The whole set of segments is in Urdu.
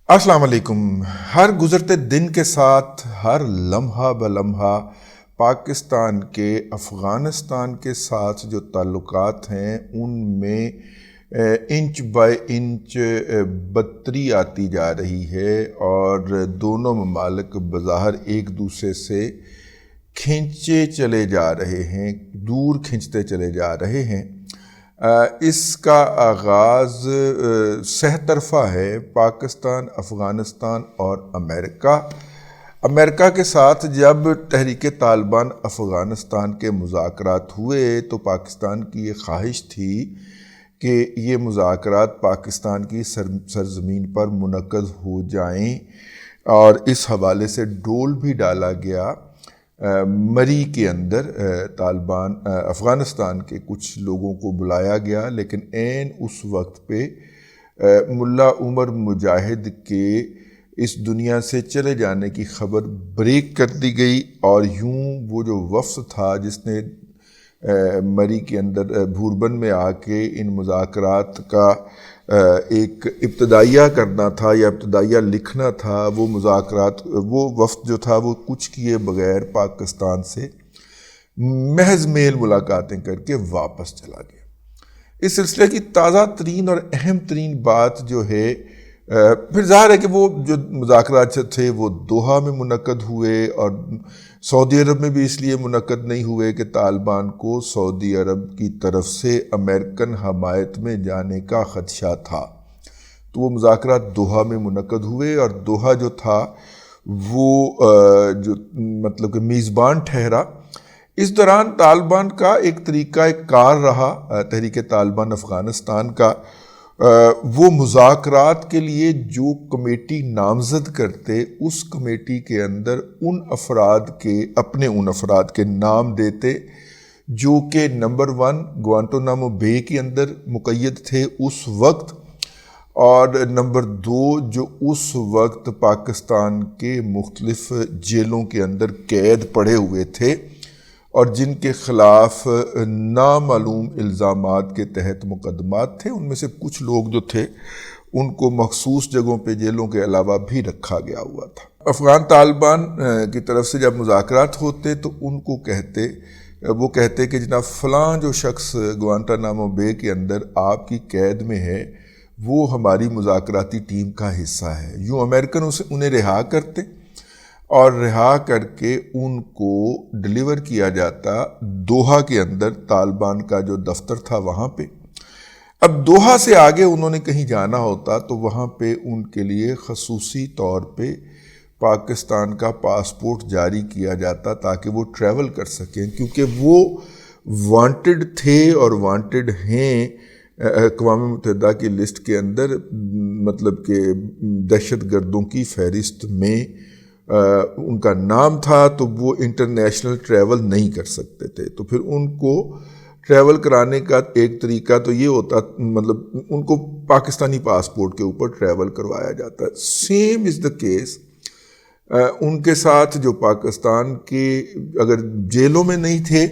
السلام علیکم۔ ہر گزرتے دن کے ساتھ ہر لمحہ بلمحہ پاکستان کے افغانستان کے ساتھ جو تعلقات ہیں ان میں انچ بائی انچ بدتری آتی جا رہی ہے اور دونوں ممالک بظاہر ایک دوسرے سے کھینچے چلے جا رہے ہیں، دور کھنچتے چلے جا رہے ہیں۔ اس کا آغاز سہ طرفہ ہے، پاکستان، افغانستان اور امریکہ کے ساتھ جب تحریک طالبان افغانستان کے مذاکرات ہوئے تو پاکستان کی یہ خواہش تھی کہ یہ مذاکرات پاکستان کی سرزمین پر منعقد ہو جائیں، اور اس حوالے سے ڈول بھی ڈالا گیا۔ مری کے اندر طالبان افغانستان کے کچھ لوگوں کو بلایا گیا، لیکن عین اس وقت پہ ملا عمر مجاہد کے اس دنیا سے چلے جانے کی خبر بریک کر دی گئی، اور یوں وہ جو وفد تھا جس نے مری کے اندر بھوربن میں آ کے ان مذاکرات کا ایک ابتدائیہ کرنا تھا یا ابتدائیہ لکھنا تھا، وہ مذاکرات، وہ وفد جو تھا وہ کچھ کیے بغیر پاکستان سے محض میل ملاقاتیں کر کے واپس چلا گیا۔ اس سلسلے کی تازہ ترین اور اہم ترین بات جو ہے، پھر ظاہر ہے کہ وہ جو مذاکرات تھے وہ دوحہ میں منعقد ہوئے، اور سعودی عرب میں بھی اس لیے منعقد نہیں ہوئے کہ طالبان کو سعودی عرب کی طرف سے امریکن حمایت میں جانے کا خدشہ تھا، تو وہ مذاکرات دوحہ میں منعقد ہوئے، اور دوحہ جو تھا وہ جو مطلب کہ میزبان ٹھہرا۔ اس دوران طالبان کا ایک طریقہ کار رہا، تحریک طالبان افغانستان کا، وہ مذاکرات کے لیے جو کمیٹی نامزد کرتے اس کمیٹی کے اندر ان افراد کے نام دیتے جو کہ نمبر 1 گوانٹانامو بے کے اندر مقید تھے اس وقت، اور نمبر 2 جو اس وقت پاکستان کے مختلف جیلوں کے اندر قید پڑے ہوئے تھے اور جن کے خلاف نامعلوم الزامات کے تحت مقدمات تھے۔ ان میں سے کچھ لوگ جو تھے ان کو مخصوص جگہوں پہ جیلوں کے علاوہ بھی رکھا گیا ہوا تھا۔ افغان طالبان کی طرف سے جب مذاکرات ہوتے تو ان کو وہ کہتے کہ جناب فلاں جو شخص گوانٹانامو بے کے اندر آپ کی قید میں ہے وہ ہماری مذاکراتی ٹیم کا حصہ ہے۔ یوں امریکن انہیں رہا کرتے اور رہا کر کے ان کو ڈلیور کیا جاتا دوحہ کے اندر، طالبان کا جو دفتر تھا وہاں پہ۔ اب دوحہ سے آگے انہوں نے کہیں جانا ہوتا تو وہاں پہ ان کے لیے خصوصی طور پہ پاکستان کا پاسپورٹ جاری کیا جاتا تاکہ وہ ٹریول کر سکیں، کیونکہ وہ وانٹڈ تھے اور وانٹڈ ہیں اقوام متحدہ کی لسٹ کے اندر، مطلب کہ دہشت گردوں کی فہرست میں ان کا نام تھا، تو وہ انٹرنیشنل ٹریول نہیں کر سکتے تھے۔ تو پھر ان کو ٹریول کرانے کا ایک طریقہ تو یہ ہوتا، مطلب ان کو پاکستانی پاسپورٹ کے اوپر ٹریول کروایا جاتا ہے۔ سیم از دا کیس ان کے ساتھ جو پاکستان کے اگر جیلوں میں نہیں تھے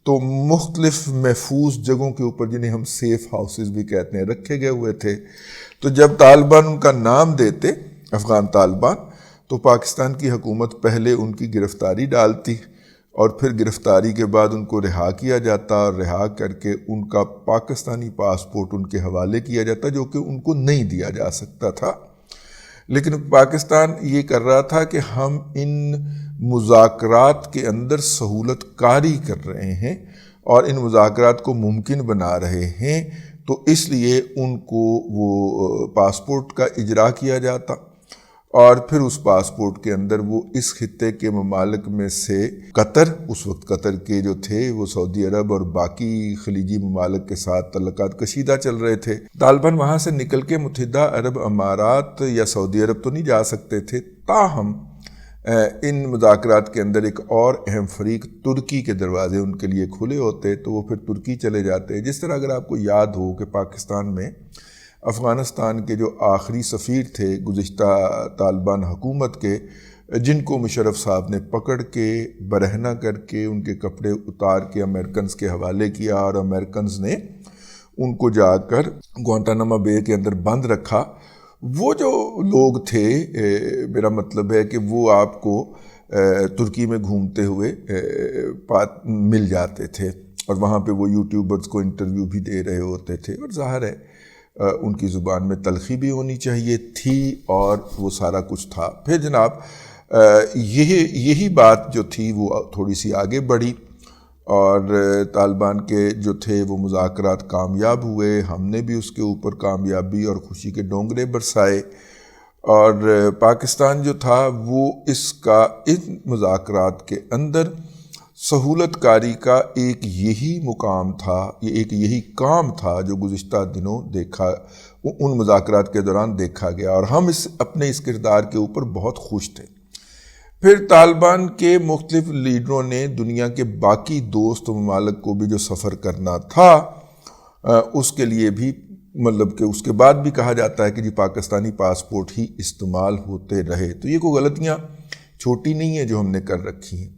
تو مختلف محفوظ جگہوں کے اوپر، جنہیں ہم سیف ہاؤسز بھی کہتے ہیں، رکھے گئے ہوئے تھے۔ تو جب طالبان ان کا نام دیتے، افغان طالبان، تو پاکستان کی حکومت پہلے ان کی گرفتاری ڈالتی اور پھر گرفتاری کے بعد ان کو رہا کیا جاتا، اور رہا کر کے ان کا پاکستانی پاسپورٹ ان کے حوالے کیا جاتا جو کہ ان کو نہیں دیا جا سکتا تھا۔ لیکن پاکستان یہ کر رہا تھا کہ ہم ان مذاکرات کے اندر سہولت کاری کر رہے ہیں اور ان مذاکرات کو ممکن بنا رہے ہیں، تو اس لیے ان کو وہ پاسپورٹ کا اجرا کیا جاتا، اور پھر اس پاسپورٹ کے اندر وہ اس خطے کے ممالک میں سے قطر، اس وقت قطر کے جو تھے وہ سعودی عرب اور باقی خلیجی ممالک کے ساتھ تعلقات کشیدہ چل رہے تھے، طالبان وہاں سے نکل کے متحدہ عرب امارات یا سعودی عرب تو نہیں جا سکتے تھے، تاہم ان مذاکرات کے اندر ایک اور اہم فریق ترکی کے دروازے ان کے لیے کھلے ہوتے، تو وہ پھر ترکی چلے جاتے۔ جس طرح اگر آپ کو یاد ہو کہ پاکستان میں افغانستان کے جو آخری سفیر تھے گزشتہ طالبان حکومت کے، جن کو مشرف صاحب نے پکڑ کے برہنہ کر کے ان کے کپڑے اتار کے امریکنز کے حوالے کیا، اور امریکنز نے ان کو جا کر گوانٹانامو بے کے اندر بند رکھا، وہ جو لوگ تھے میرا مطلب ہے کہ وہ آپ کو ترکی میں گھومتے ہوئے مل جاتے تھے، اور وہاں پہ وہ یوٹیوبرز کو انٹرویو بھی دے رہے ہوتے تھے، اور ظاہر ہے ان کی زبان میں تلخی بھی ہونی چاہیے تھی، اور وہ سارا کچھ تھا۔ پھر جناب یہی بات جو تھی وہ تھوڑی سی آگے بڑھی، اور طالبان کے جو تھے وہ مذاکرات کامیاب ہوئے، ہم نے بھی اس کے اوپر کامیابی اور خوشی کے ڈونگرے برسائے، اور پاکستان جو تھا وہ ان مذاکرات کے اندر سہولت کاری کا ایک یہی مقام تھا، ایک یہی کام تھا جو گزشتہ دنوں ان مذاکرات کے دوران دیکھا گیا، اور ہم اپنے اس کردار کے اوپر بہت خوش تھے۔ پھر طالبان کے مختلف لیڈروں نے دنیا کے باقی دوست ممالک کو بھی جو سفر کرنا تھا اس کے لیے بھی مطلب کہ اس کے بعد بھی کہا جاتا ہے کہ جی پاکستانی پاسپورٹ ہی استعمال ہوتے رہے، تو یہ کوئی غلطیاں چھوٹی نہیں ہیں جو ہم نے کر رکھی ہیں۔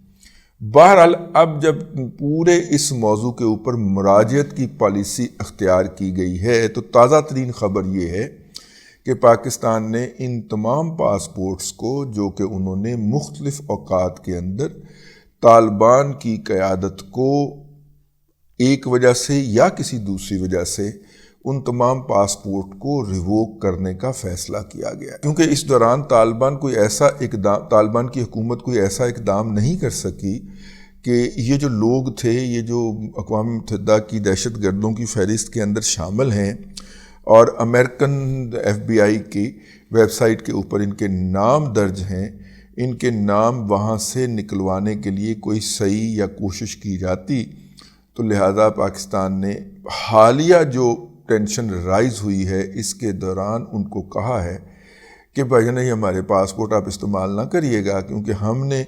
بہرحال اب جب پورے اس موضوع کے اوپر مراجعت کی پالیسی اختیار کی گئی ہے تو تازہ ترین خبر یہ ہے کہ پاکستان نے ان تمام پاسپورٹس کو جو کہ انہوں نے مختلف اوقات کے اندر طالبان کی قیادت کو ایک وجہ سے یا کسی دوسری وجہ سے ان تمام پاسپورٹ کو ریووک کرنے کا فیصلہ کیا گیا، کیونکہ اس دوران طالبان کی حکومت کوئی ایسا اقدام نہیں کر سکی کہ یہ جو لوگ تھے، یہ جو اقوام متحدہ کی دہشت گردوں کی فہرست کے اندر شامل ہیں، اور امریکن FBI کی ویب سائٹ کے اوپر ان کے نام درج ہیں، ان کے نام وہاں سے نکلوانے کے لیے کوئی صحیح یا کوشش کی جاتی تو لہذا پاکستان نے حالیہ جو ٹینشن رائز ہوئی ہے اس کے دوران ان کو کہا ہے کہ بھائی نہیں، ہمارے پاسپورٹ آپ استعمال نہ کریے گا، کیونکہ ہم نے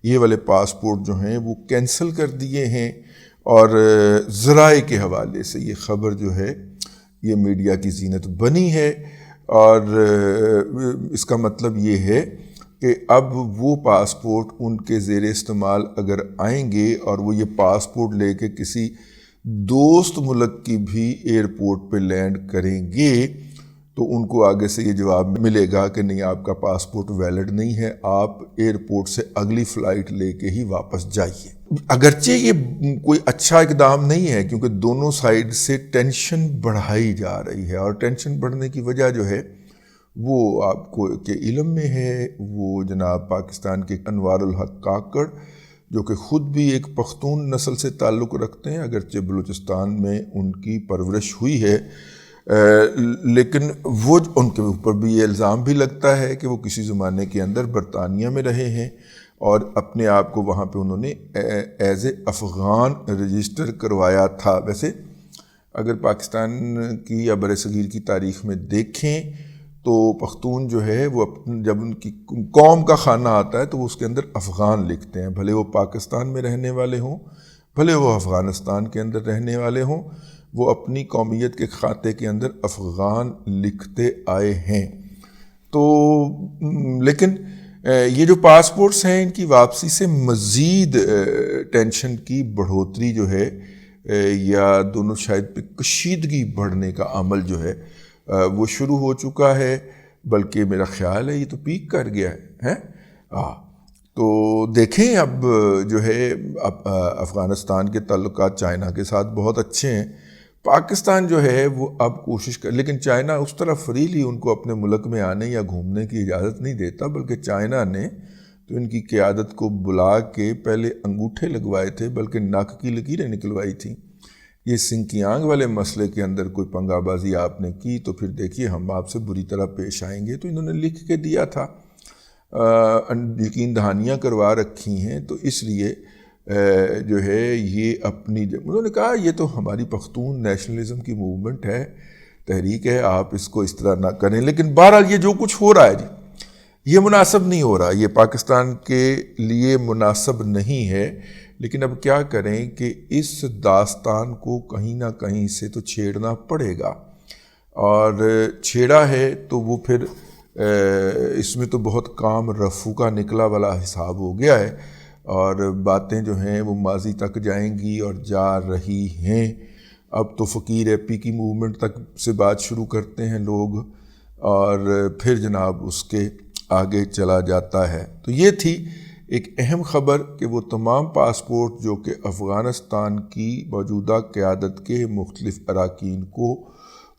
یہ والے پاسپورٹ جو ہیں وہ کینسل کر دیے ہیں۔ اور ذرائع کے حوالے سے یہ خبر جو ہے یہ میڈیا کی زینت بنی ہے، اور اس کا مطلب یہ ہے کہ اب وہ پاسپورٹ ان کے زیر استعمال اگر آئیں گے اور وہ یہ پاسپورٹ لے کے کسی دوست ملک کی بھی ایئرپورٹ پہ لینڈ کریں گے تو ان کو آگے سے یہ جواب ملے گا کہ نہیں، آپ کا پاسپورٹ ویلڈ نہیں ہے، آپ ایئرپورٹ سے اگلی فلائٹ لے کے ہی واپس جائیے۔ اگرچہ یہ کوئی اچھا اقدام نہیں ہے، کیونکہ دونوں سائیڈ سے ٹینشن بڑھائی جا رہی ہے، اور ٹینشن بڑھنے کی وجہ جو ہے وہ آپ کو کے علم میں ہے، وہ جناب پاکستان کے انوار الحق کاکڑ جو کہ خود بھی ایک پختون نسل سے تعلق رکھتے ہیں، اگرچہ بلوچستان میں ان کی پرورش ہوئی ہے، لیکن وہ ان کے اوپر بھی یہ الزام بھی لگتا ہے کہ وہ کسی زمانے کے اندر برطانیہ میں رہے ہیں اور اپنے آپ کو وہاں پہ انہوں نے ایز اے افغان رجسٹر کروایا تھا۔ ویسے اگر پاکستان کی یا برصغیر کی تاریخ میں دیکھیں تو پختون جو ہے وہ جب ان کی قوم کا خانہ آتا ہے تو وہ اس کے اندر افغان لکھتے ہیں، بھلے وہ پاکستان میں رہنے والے ہوں، بھلے وہ افغانستان کے اندر رہنے والے ہوں، وہ اپنی قومیت کے کھاتے کے اندر افغان لکھتے آئے ہیں۔ تو لیکن یہ جو پاسپورٹس ہیں ان کی واپسی سے مزید ٹینشن کی بڑھوتری جو ہے یا دونوں شاید پہ کشیدگی بڑھنے کا عمل جو ہے وہ شروع ہو چکا ہے، بلکہ میرا خیال ہے یہ تو پیک کر گیا ہے۔ تو دیکھیں اب جو ہے افغانستان کے تعلقات چائنا کے ساتھ بہت اچھے ہیں، پاکستان جو ہے وہ اب کوشش لیکن چائنا اس طرح فریلی ان کو اپنے ملک میں آنے یا گھومنے کی اجازت نہیں دیتا، بلکہ چائنا نے تو ان کی قیادت کو بلا کے پہلے انگوٹھے لگوائے تھے، بلکہ ناک کی لکیریں نکلوائی تھیں۔ یہ سنکیانگ والے مسئلے کے اندر کوئی پنگا بازی آپ نے کی تو پھر دیکھیے ہم آپ سے بری طرح پیش آئیں گے، تو انہوں نے لکھ کے دیا تھا، یقین دہانیاں کروا رکھی ہیں، تو اس لیے جو ہے یہ انہوں نے کہا یہ تو ہماری پختون نیشنلزم کی موومنٹ ہے، تحریک ہے، آپ اس کو اس طرح نہ کریں۔ لیکن بہرحال یہ جو کچھ ہو رہا ہے جی یہ مناسب نہیں ہو رہا، یہ پاکستان کے لیے مناسب نہیں ہے، لیکن اب کیا کریں کہ اس داستان کو کہیں نہ کہیں سے تو چھیڑنا پڑے گا، اور چھیڑا ہے تو وہ پھر اس میں تو بہت کام رفو کا نکلا والا حساب ہو گیا ہے، اور باتیں جو ہیں وہ ماضی تک جائیں گی اور جا رہی ہیں۔ اب تو فقیر ایپی کی موومنٹ تک سے بات شروع کرتے ہیں لوگ، اور پھر جناب اس کے آگے چلا جاتا ہے۔ تو یہ تھی ایک اہم خبر کہ وہ تمام پاسپورٹ جو کہ افغانستان کی موجودہ قیادت کے مختلف اراکین کو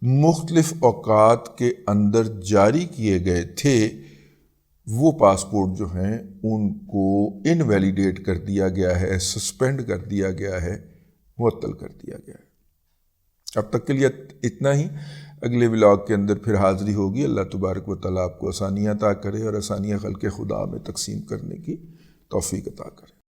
مختلف اوقات کے اندر جاری کیے گئے تھے، وہ پاسپورٹ جو ہیں ان کو انویلیڈیٹ کر دیا گیا ہے، سسپینڈ کر دیا گیا ہے، معطل کر دیا گیا ہے۔ اب تک کے لیے اتنا ہی۔ اگلے ولاگ کے اندر پھر حاضری ہوگی۔ اللہ تبارک و تعالیٰ آپ کو آسانیاں عطا کرے اور آسانیاں خلق خدا میں تقسیم کرنے کی توفیق عطا کرے۔